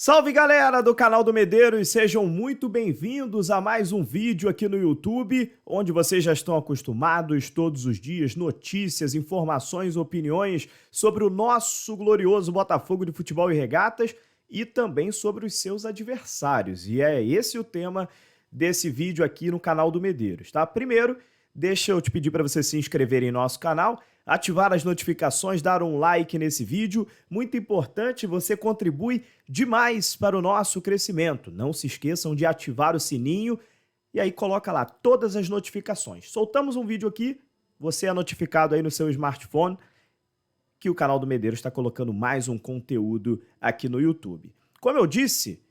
Salve galera do canal do Medeiros, sejam muito bem-vindos a mais um vídeo aqui no YouTube, onde vocês já estão acostumados todos os dias, notícias, informações, opiniões sobre o nosso glorioso Botafogo de Futebol e Regatas e também sobre os seus adversários. E é esse o tema desse vídeo aqui no canal do Medeiros, tá? Primeiro, deixa eu te pedir para você se inscrever em nosso canal, ativar as notificações, dar um like nesse vídeo. Muito importante, você contribui demais para o nosso crescimento. Não se esqueçam de ativar o sininho e aí coloca lá todas as notificações. Soltamos um vídeo aqui, você é notificado aí no seu smartphone que o canal do Medeiros está colocando mais um conteúdo aqui no YouTube. Como eu disse,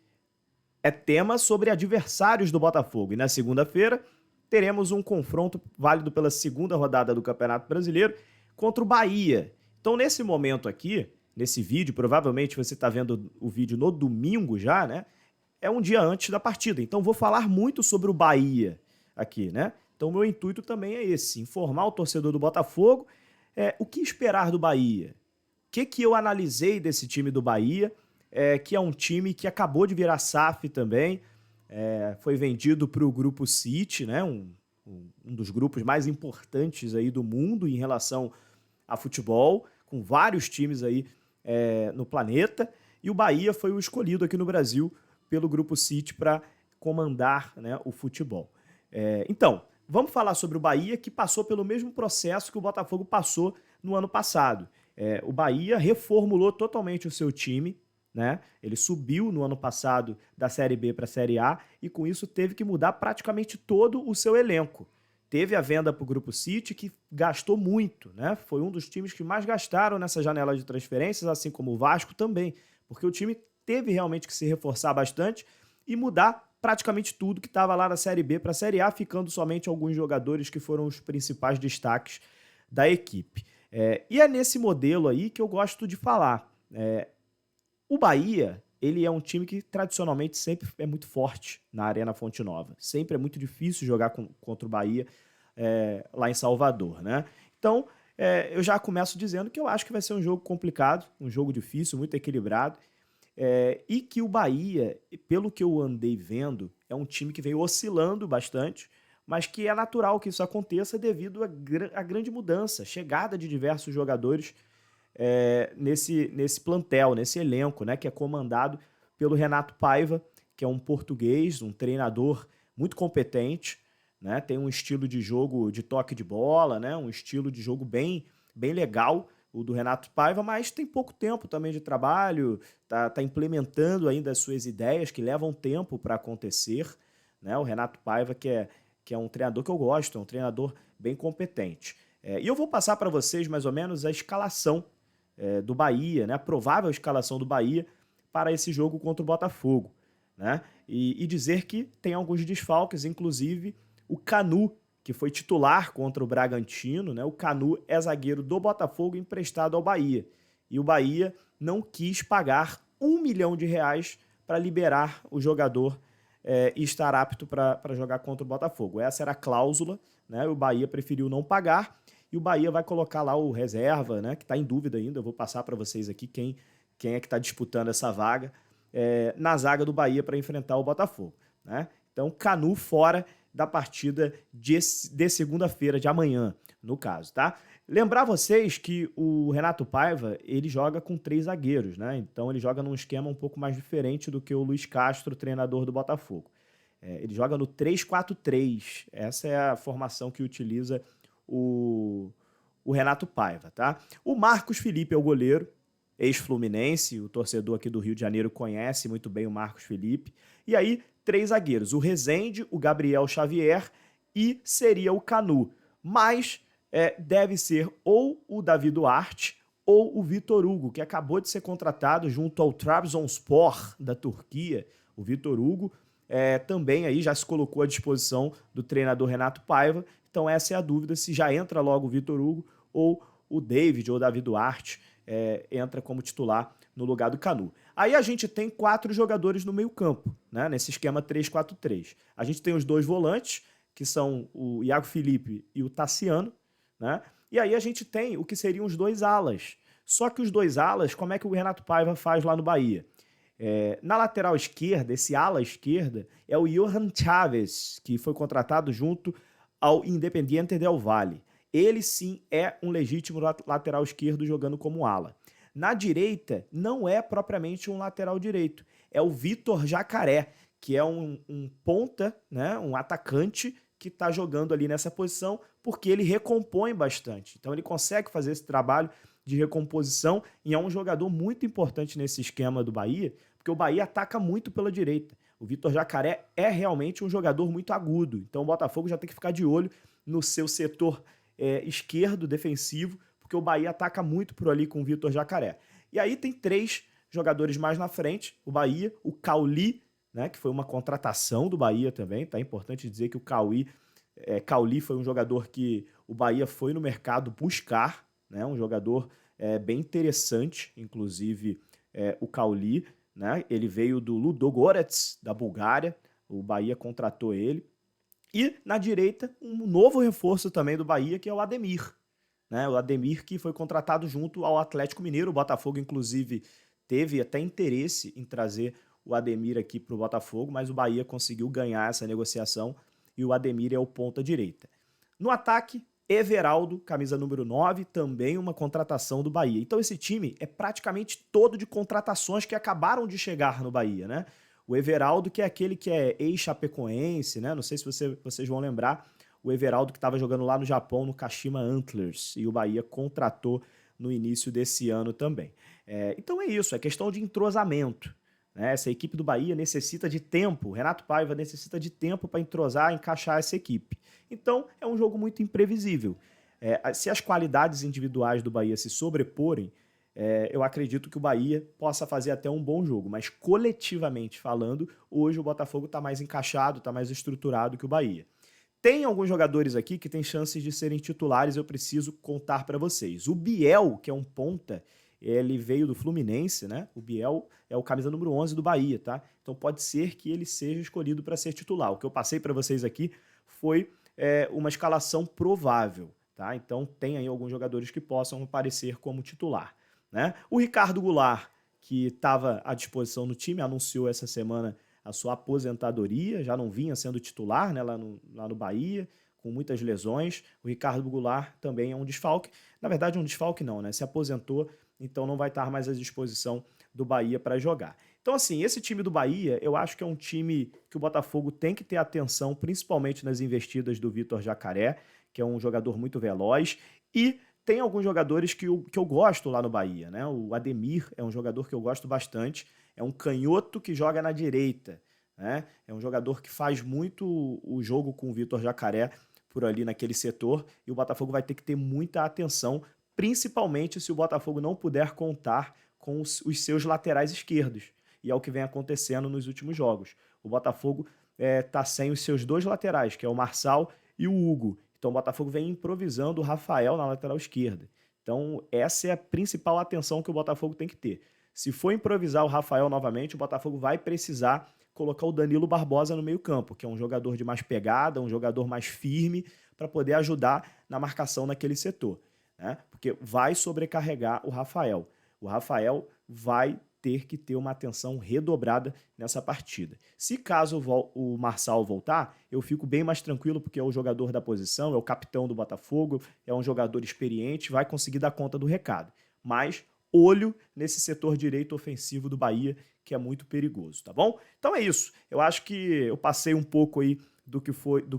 é tema sobre adversários do Botafogo e na segunda-feira teremos um confronto válido pela segunda rodada do Campeonato Brasileiro contra o Bahia. Então, nesse momento aqui, nesse vídeo, provavelmente você está vendo o vídeo no domingo já, né? É um dia antes da partida. Então, vou falar muito sobre o Bahia aqui, né? Então, meu intuito também é esse, informar o torcedor do Botafogo o que esperar do Bahia. O que eu analisei desse time do Bahia, que é um time que acabou de virar SAF também, foi vendido para o Grupo City, né? Um dos grupos mais importantes aí do mundo em relação a futebol, com vários times aí no planeta, e o Bahia foi o escolhido aqui no Brasil pelo Grupo City para comandar, né, o futebol. Então, vamos falar sobre o Bahia, que passou pelo mesmo processo que o Botafogo passou no ano passado. O Bahia reformulou totalmente o seu time, né? Ele subiu no ano passado da Série B para a Série A e com isso teve que mudar praticamente todo o seu elenco. Teve a venda para o Grupo City, que gastou muito, né? Foi um dos times que mais gastaram nessa janela de transferências, assim como o Vasco também, porque o time teve realmente que se reforçar bastante e mudar praticamente tudo que estava lá na Série B para a Série A, ficando somente alguns jogadores que foram os principais destaques da equipe. E é nesse modelo aí que eu gosto de falar. O Bahia, ele é um time que tradicionalmente sempre é muito forte na Arena Fonte Nova. Sempre é muito difícil jogar contra o Bahia lá em Salvador, né? Então, eu já começo dizendo que eu acho que vai ser um jogo complicado, um jogo difícil, muito equilibrado, e que o Bahia, pelo que eu andei vendo, é um time que vem oscilando bastante, mas que é natural que isso aconteça devido à grande mudança, chegada de diversos jogadores nesse plantel, nesse elenco, né, que é comandado pelo Renato Paiva, que é um português, um treinador muito competente, né, tem um estilo de jogo de toque de bola, né, um estilo de jogo bem legal, o do Renato Paiva, mas tem pouco tempo também de trabalho, tá implementando ainda as suas ideias que levam tempo para acontecer, né, o Renato Paiva que é um treinador que eu gosto, é um treinador bem competente. E eu vou passar para vocês mais ou menos a escalação do Bahia, né, a provável escalação do Bahia para esse jogo contra o Botafogo, né, e dizer que tem alguns desfalques, inclusive o Canu, que foi titular contra o Bragantino, né, o Canu é zagueiro do Botafogo emprestado ao Bahia, e o Bahia não quis pagar R$1 milhão para liberar o jogador e estar apto para jogar contra o Botafogo. Essa era a cláusula, né, o Bahia preferiu não pagar, e o Bahia vai colocar lá o reserva, né, que está em dúvida ainda, eu vou passar para vocês aqui quem é que está disputando essa vaga, na zaga do Bahia para enfrentar o Botafogo, né? Então, Canu fora da partida de segunda-feira, de amanhã, no caso, tá? Lembrar vocês que o Renato Paiva, ele joga com 3 zagueiros, né? Então, ele joga num esquema um pouco mais diferente do que o Luiz Castro, treinador do Botafogo. Ele joga no 3-4-3, essa é a formação que utiliza o Renato Paiva, tá? O Marcos Felipe é o goleiro, ex-fluminense, o torcedor aqui do Rio de Janeiro conhece muito bem o Marcos Felipe. E aí, 3 zagueiros, o Rezende, o Gabriel Xavier e seria o Canu. Mas deve ser ou o Davi Duarte ou o Vitor Hugo, que acabou de ser contratado junto ao Trabzonspor da Turquia. O Vitor Hugo também aí já se colocou à disposição do treinador Renato Paiva. Então essa é a dúvida, se já entra logo o Vitor Hugo ou o David ou o Davi Duarte entra como titular no lugar do Canu. Aí a gente tem 4 jogadores no meio campo, né, nesse esquema 3-4-3. A gente tem os 2 volantes, que são o Iago Felipe e o Tassiano, né? E aí a gente tem o que seriam os 2 alas. Só que os 2 alas, como é que o Renato Paiva faz lá no Bahia? Na lateral esquerda, esse ala esquerda, é o Johan Chaves, que foi contratado junto ao Independiente del Valle. Ele sim é um legítimo lateral esquerdo jogando como ala. Na direita, não é propriamente um lateral direito, é o Vitor Jacaré, que é um ponta, né, um atacante que está jogando ali nessa posição, porque ele recompõe bastante. Então ele consegue fazer esse trabalho de recomposição e é um jogador muito importante nesse esquema do Bahia, porque o Bahia ataca muito pela direita. O Vitor Jacaré é realmente um jogador muito agudo, então o Botafogo já tem que ficar de olho no seu setor esquerdo defensivo, porque o Bahia ataca muito por ali com o Vitor Jacaré. E aí tem 3 jogadores mais na frente, o Bahia, o Cauli, né, que foi uma contratação do Bahia também, tá? É importante dizer que o Cauli foi um jogador que o Bahia foi no mercado buscar, né, um jogador bem interessante, inclusive o Cauli, né, ele veio do Ludogorets, da Bulgária, o Bahia contratou ele. E na direita, um novo reforço também do Bahia, que é o Ademir, né, o Ademir que foi contratado junto ao Atlético Mineiro, o Botafogo inclusive teve até interesse em trazer o Ademir aqui para o Botafogo, mas o Bahia conseguiu ganhar essa negociação e o Ademir é o ponta direita. No ataque, Everaldo, camisa número 9, também uma contratação do Bahia. Então esse time é praticamente todo de contratações que acabaram de chegar no Bahia, né? O Everaldo, que é aquele que é ex-chapecoense, né? Não sei se vocês vão lembrar, o Everaldo que estava jogando lá no Japão, no Kashima Antlers, e o Bahia contratou no início desse ano também. Então é isso, é questão de entrosamento. Essa equipe do Bahia necessita de tempo, o Renato Paiva necessita de tempo para entrosar, encaixar essa equipe. Então é um jogo muito imprevisível. Se as qualidades individuais do Bahia se sobreporem, eu acredito que o Bahia possa fazer até um bom jogo, mas coletivamente falando, hoje o Botafogo está mais encaixado, está mais estruturado que o Bahia. Tem alguns jogadores aqui que têm chances de serem titulares, eu preciso contar para vocês. O Biel, que é um ponta, ele veio do Fluminense, né? O Biel é o camisa número 11 do Bahia, tá? Então pode ser que ele seja escolhido para ser titular. O que eu passei para vocês aqui foi uma escalação provável, tá? Então tem aí alguns jogadores que possam aparecer como titular, né? O Ricardo Goulart, que estava à disposição no time, anunciou essa semana a sua aposentadoria, já não vinha sendo titular, né, lá no Bahia, com muitas lesões. O Ricardo Goulart também é um desfalque. Na verdade, um desfalque não, né? Se aposentou, então não vai estar mais à disposição do Bahia para jogar. Então, assim, esse time do Bahia, eu acho que é um time que o Botafogo tem que ter atenção, principalmente nas investidas do Vitor Jacaré, que é um jogador muito veloz, e tem alguns jogadores que eu gosto lá no Bahia, né? O Ademir é um jogador que eu gosto bastante, é um canhoto que joga na direita, né? É um jogador que faz muito o jogo com o Vitor Jacaré por ali naquele setor, e o Botafogo vai ter que ter muita atenção, principalmente se o Botafogo não puder contar com os seus laterais esquerdos, e é o que vem acontecendo nos últimos jogos. O Botafogo está sem os seus 2 laterais, que é o Marçal e o Hugo. Então o Botafogo vem improvisando o Rafael na lateral esquerda. Então essa é a principal atenção que o Botafogo tem que ter. Se for improvisar o Rafael novamente, o Botafogo vai precisar colocar o Danilo Barbosa no meio-campo, que é um jogador de mais pegada, um jogador mais firme, para poder ajudar na marcação naquele setor, né? Porque vai sobrecarregar o Rafael. O Rafael vai ter que ter uma atenção redobrada nessa partida. Se caso o Marçal voltar, eu fico bem mais tranquilo, porque é o jogador da posição, é o capitão do Botafogo, é um jogador experiente, vai conseguir dar conta do recado. Mas olho nesse setor direito ofensivo do Bahia, que é muito perigoso, tá bom? Então é isso. Eu acho que eu passei um pouco aí do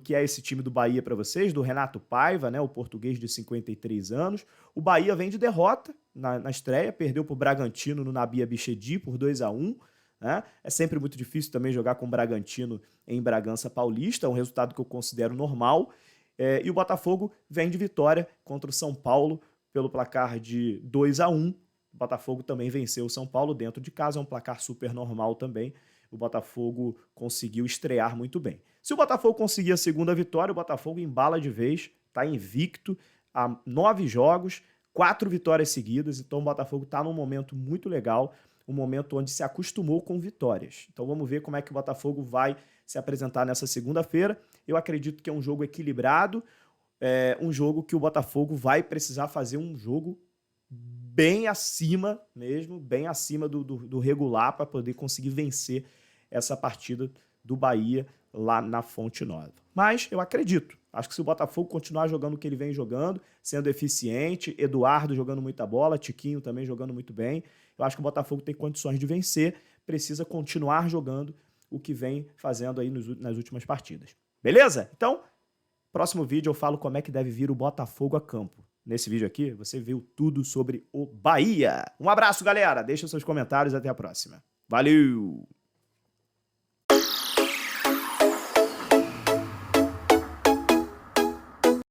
que é esse time do Bahia para vocês, do Renato Paiva, né, o português de 53 anos. O Bahia vem de derrota na estreia, perdeu para o Bragantino no Nabia Bichedi por 2-1. Né? É sempre muito difícil também jogar com o Bragantino em Bragança Paulista, é um resultado que eu considero normal. E o Botafogo vem de vitória contra o São Paulo pelo placar de 2-1. O Botafogo também venceu o São Paulo dentro de casa, é um placar super normal também. O Botafogo conseguiu estrear muito bem. Se o Botafogo conseguir a segunda vitória, o Botafogo embala de vez, está invicto há 9 jogos, 4 vitórias seguidas, então o Botafogo está num momento muito legal, um momento onde se acostumou com vitórias. Então vamos ver como é que o Botafogo vai se apresentar nessa segunda-feira. Eu acredito que é um jogo equilibrado, um jogo que o Botafogo vai precisar fazer um jogo bem acima mesmo, bem acima do regular para poder conseguir vencer essa partida do Bahia lá na Fonte Nova. Mas eu acredito. Acho que se o Botafogo continuar jogando o que ele vem jogando, sendo eficiente, Eduardo jogando muita bola, Tiquinho também jogando muito bem, eu acho que o Botafogo tem condições de vencer, precisa continuar jogando o que vem fazendo aí nas últimas partidas. Beleza? Então, próximo vídeo eu falo como é que deve vir o Botafogo a campo. Nesse vídeo aqui, você viu tudo sobre o Bahia. Um abraço, galera. Deixa seus comentários. Até a próxima. Valeu!